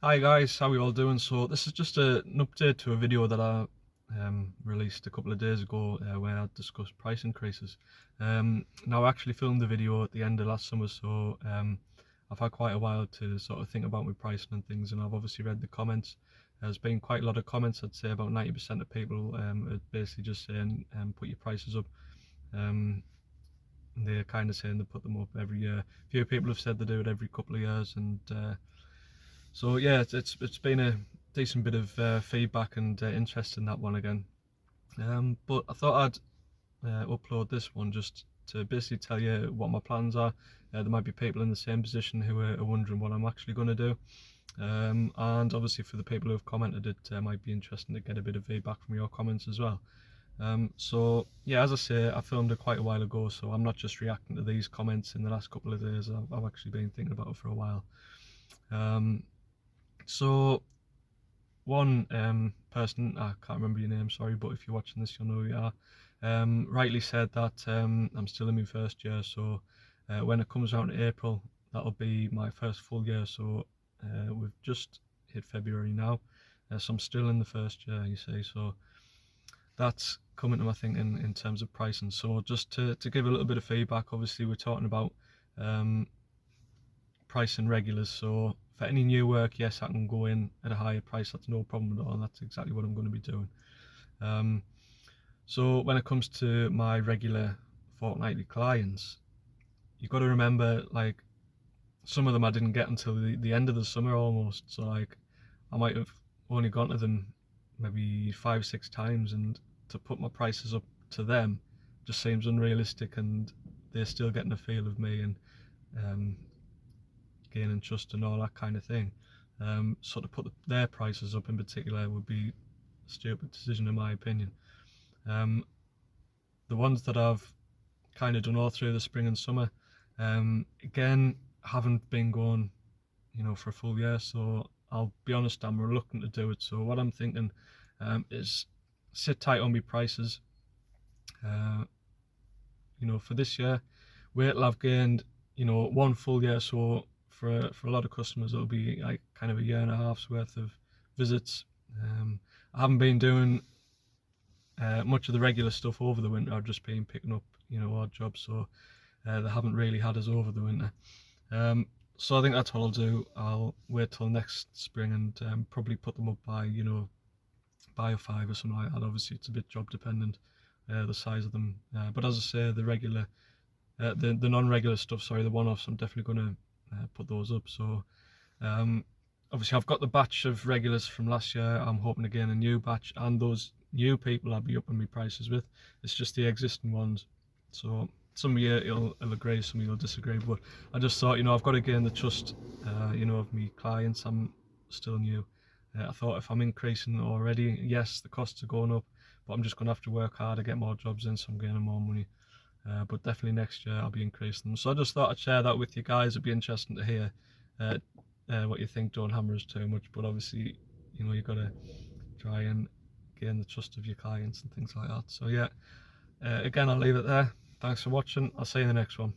Hi guys, how are you all doing? So this is just an update to a video that I released a couple of days ago where I discussed price increases. Now I actually filmed the video at the end of last summer, so I've had quite a while to sort of think about my pricing and things, and I've obviously read the comments. There's been quite a lot of comments. I'd say about 90% of people are basically just saying put your prices up. They're kind of saying they put them up every year. A few people have said they do it every couple of years, and so yeah, it's been a decent bit of feedback and interest in that one again. But I thought I'd upload this one just to basically tell you what my plans are. There might be people in the same position who are wondering what I'm actually going to do. And obviously for the people who have commented, it might be interesting to get a bit of feedback from your comments as well. So yeah, as I say, I filmed it quite a while ago, so I'm not just reacting to these comments in the last couple of days. I've actually been thinking about it for a while. So one person, I can't remember your name, sorry, but if you're watching this, you'll know who you are, rightly said that I'm still in my first year, so when it comes around to April, that'll be my first full year. So we've just hit February now, so I'm still in the first year, you see, so that's coming to my thinking in terms of pricing. So just to give a little bit of feedback, obviously we're talking about pricing regulars, so for any new work, yes, I can go in at a higher price, that's no problem at all, and that's exactly what I'm going to be doing. So when it comes to my regular fortnightly clients, you've got to remember, like, some of them I didn't get until the end of the summer almost, so like I might have only gone to them maybe 5-6 times, and to put my prices up to them just seems unrealistic, and they're still getting a feel of me and gaining trust and all that kind of thing. So to put their prices up in particular would be a stupid decision in my opinion. The ones that I've kind of done all through the spring and summer, again, haven't been going, for a full year, so I'll be honest, I'm reluctant to do it. So what I'm thinking is sit tight on my prices. For this year, wait till I've gained, one full year. So for a lot of customers, it'll be like kind of a year and a half's worth of visits. I haven't been doing much of the regular stuff over the winter. I've just been picking up, odd jobs, so they haven't really had us over the winter. So I think that's what I'll do. I'll wait till next spring and probably put them up by, by a 5 or something like that. Obviously, it's a bit job dependent, the size of them. But as I say, the regular, the non-regular stuff, sorry, the one-offs, I'm definitely going to put those up. So obviously, I've got the batch of regulars from last year. I'm hoping to gain a new batch, and those new people I'll be upping my prices with. It's just the existing ones. So some of you you'll agree, some of you will disagree, but I just thought, I've got to gain the trust, of me clients. I'm still new. I thought if I'm increasing already, yes, the costs are going up, but I'm just going to have to work hard to get more jobs in, so I'm gaining more money. But definitely next year I'll be increasing them. So I just thought I'd share that with you guys. It'd be interesting to hear what you think. Don't hammer us too much, but obviously, you've got to try and gain the trust of your clients and things like that. So yeah, again, I'll leave it there. Thanks for watching. I'll see you in the next one.